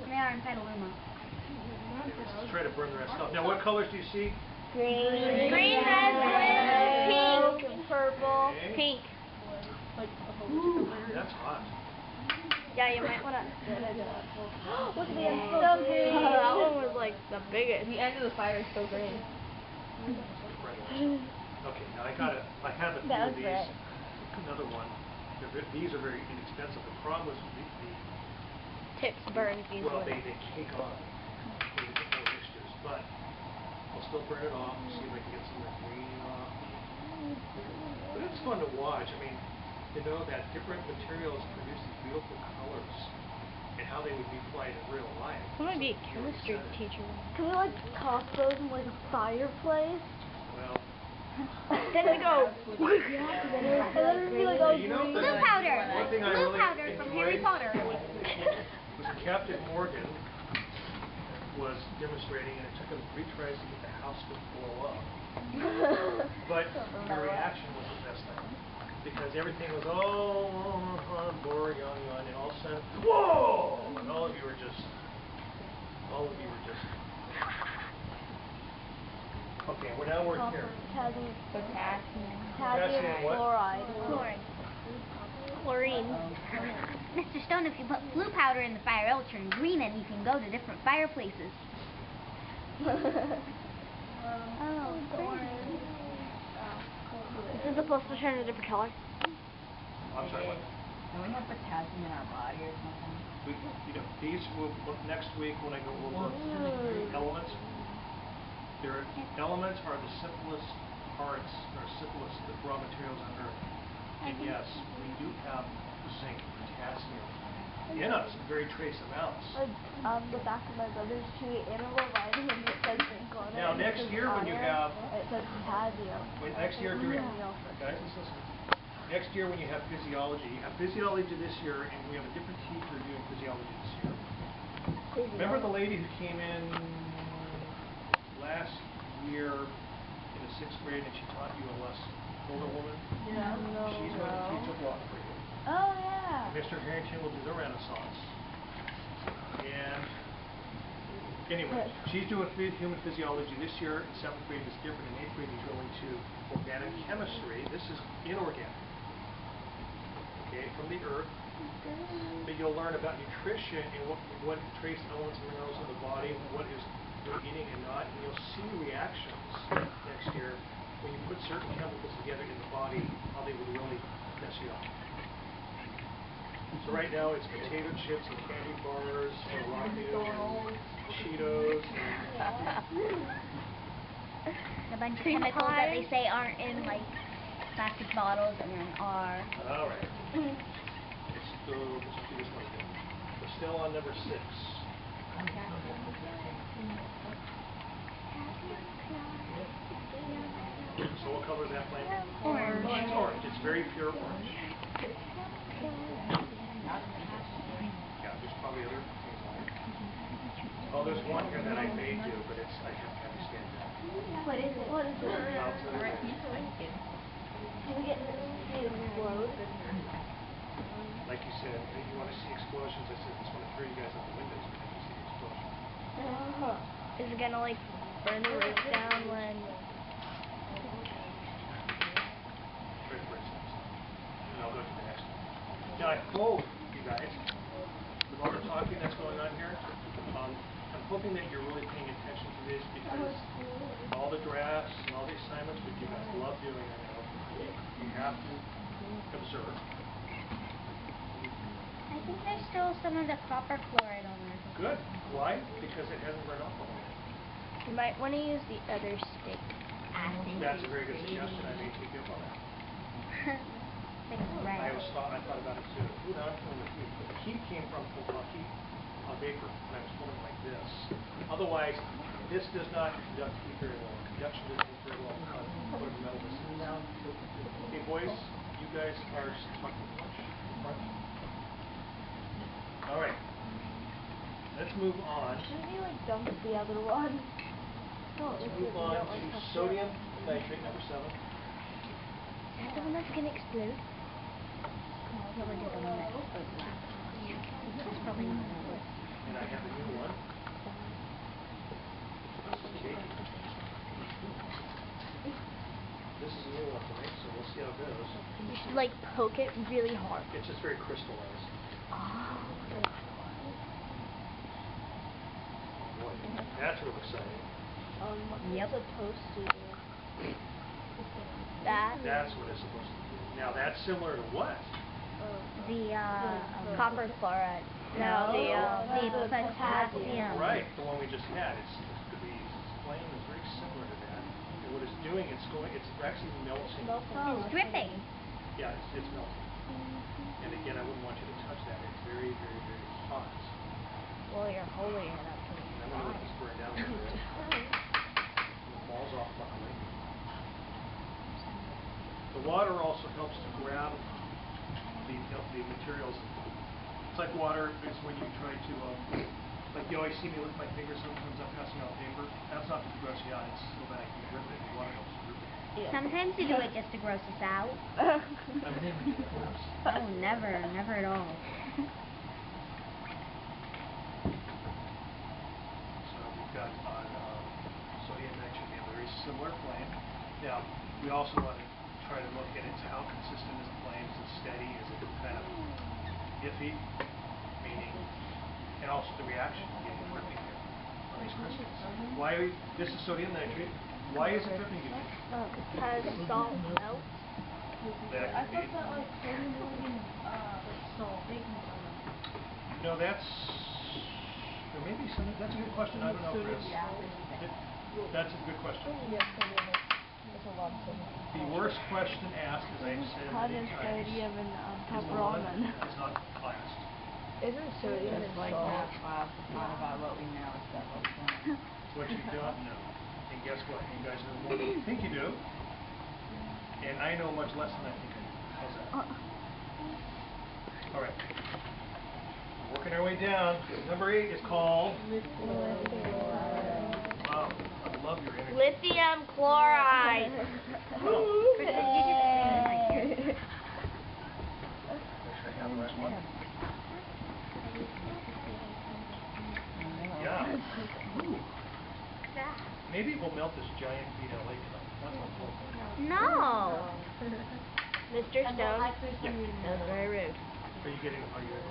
They are in Petaluma. Let's try to burn the rest off. Now, what colors do you see? Green, red, blue, pink, purple, Okay. pink. That's hot. Yeah, you might want to. Look at the end, so green. That one was like the biggest. The end of the fire is so green. Okay, now I have a few of these. Right. Another one. These are very inexpensive. The problem was the Tips burn easily. well, they cake on. They get more mixtures, but I'll still burn it off and see if I can get some of the green off. But it's fun to watch. I mean, to know that different materials produce these beautiful colors and how they would be applied in real life. I'm gonna be a chemistry teacher. Can we like toss those in like a fireplace? Well, Then we go. And then it'd be like all you know, green. Blue powder. one thing I Blue really powder from Harry enjoyed Potter. was Captain Morgan was demonstrating, and it took him 3 tries to get the house to blow up. But the reaction was the best thing, because everything was boring, and all of a sudden, whoa! And all of you were just. Okay, well now we're here. Potassium what? chloride. Chlorine. Mr. Stone, if you put blue powder in the fire, it'll turn green and you can go to different fireplaces. Is it supposed to turn a different color? I'm sorry, what? Don't we have potassium in our body or something? These will next week when I go over elements. Elements are the simplest parts, or simplest raw materials on Earth. And yes, we do have zinc, potassium in us in very trace amounts. The back of my brother's tree animal vitamin that says zinc on it. Now next year when you have it says potassium. next year during guys, listen. Next year when you have physiology this year, and we have a different teacher doing physiology this year. Remember the lady who came in last year in the 6th grade and she taught you a lesson? Older woman? Yeah. She's going to teach a block for you. Oh yeah. Mr. Harrington will do the Renaissance. And anyway, she's doing human physiology this year. In 7th grade is different. In 8th grade you go into organic chemistry. This is inorganic. Okay, from the earth. But you'll learn about nutrition and what trace elements and minerals in the body, what is you're eating and not, and you'll see reactions next year when you put certain chemicals together in the body, how they would really mess you up. So right now it's potato chips and candy bars, Morocco, Cheetos. A bunch of chemicals that they say aren't in like plastic bottles and then are. All right. Let's do this one again. We're still on number 6. So what color is that flame? Orange. It's orange. It's very pure orange. Yeah, there's probably other things on it. Oh, there's one here that I may do, but I have to stand back. What is it? What is it? I'll tell you. Can we get to explode? Like you said, if you want to see explosions, I said, I just want to throw you guys out the windows because you see the explosion. Is it gonna like burn the roof down when? Very for instance. And I'll go to the next one. Now I hope, you guys, with all the talking that's going on here, I'm hoping that you're really paying attention to this because all the drafts and all the assignments that you guys love doing, I know, you have to observe. I think there's still some of the copper chloride on there. Good. Why? Because it hasn't burned off all the way. You might want to use the other stick. That's a very good suggestion. I may take you up on that. I thought about it too. Now I'm feeling the heat. But the heat came from Kentucky on vapor, and I was holding it like this. Otherwise, this does not conduct heat very well. Conduction doesn't work very well because of what a metal this is. Okay, boys, you guys are talking too much. All right. Let's move on. Shouldn't you like dump the other one? Let's move on to sodium nitrate, number 7. Is that the one that's gonna explode? Probably the one that exploded last. That's probably not what. And I like poke it really hard. It's just very crystallized. Boy, that's real exciting. Yep. Supposed to do. That's what it's supposed to do. Now that's similar to what? The Copper chloride. no, The the potassium. Right, the one we just had. It's to be explained is very similar to that. And what it's doing, it's actually melting. It's dripping. Yeah, it's melting. And again, I wouldn't want you to touch that. It's very, very, very hot. Well, you're holding it up to the I'm gonna let this burn down a little bit. It falls off luckily. The water also helps to grab the materials. It's like water is when you try to, like you always see me lift my finger sometimes I'm passing out paper. That's not to gross you out, it's so that I can grip it. The water helps to grip it. Sometimes you do it just to gross us out. I've never done that. Oh, never at all. So we've got on sodium nitrate, we have a very similar flame. Now, we also want to try to look at it, how consistent is the flame, is it steady, is it kind of iffy, meaning, and also the reaction, getting dripping here on these crystals. Why are this is sodium nitrate, why is it dripping you think? Because salt melts. That could be. sodium wasn't salt, baking soda. No, that's, there may be some, that's a good question, I don't know, Chris. That's a good question. Yes, there's a lot of sodium. The worst question asked, as I've said many times, sodium and is the one that's not classed. Isn't sodium It's and like salt? math class. It's not about what we know. It's about what we don't. What you don't know. And guess what? You guys know more than you think you do. And I know much less than I think I do. How's that? All right. Working our way down. Number 8 is called... Wow. I love your energy. Lithium chloride. Oh. Chris, did you just say it like here? Make sure I have the right one. Yeah. Ooh. Maybe we'll melt this giant PLA cup. That's what I'm hoping. No. Mr. Stone, that Yeah. was very rude. Are you able to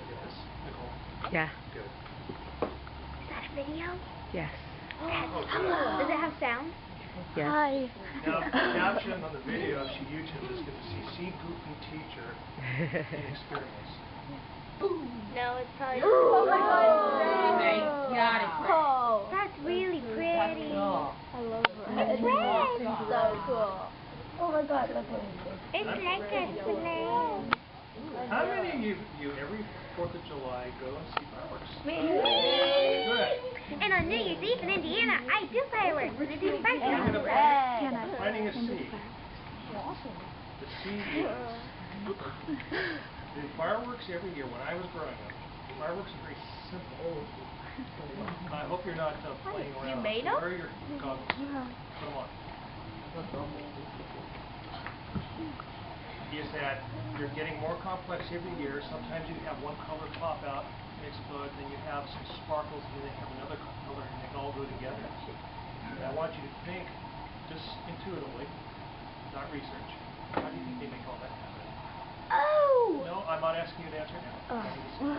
get this, Nicole? Yeah. Good. Is that a video? Yes. Oh, Does it have sound? Yes. Hi. now, the caption on the video, if she YouTubes, is good to see Goofy Teacher in experiments. No, it's probably. Oh my They got it. Oh, That's really pretty. Cool. I love her. It's red. So cool. Oh my god, look what It's like a flame. How many of you every 4th of July go and see fireworks? Me. Good. And on New Year's Eve in Indiana, I do fireworks. It's Look special. at it. Planting a seed. The seed is the fireworks every year. When I was growing up, fireworks are very simple. I hope you're not playing around. You made So them? wear your goggles. Put them on. Is that you're getting more complex every year. Sometimes you have one color pop out, explode, then you have some sparkles, and then you have another color, and they all go together. And I want you to think just intuitively, not research. How do you think they make all that happen? Oh,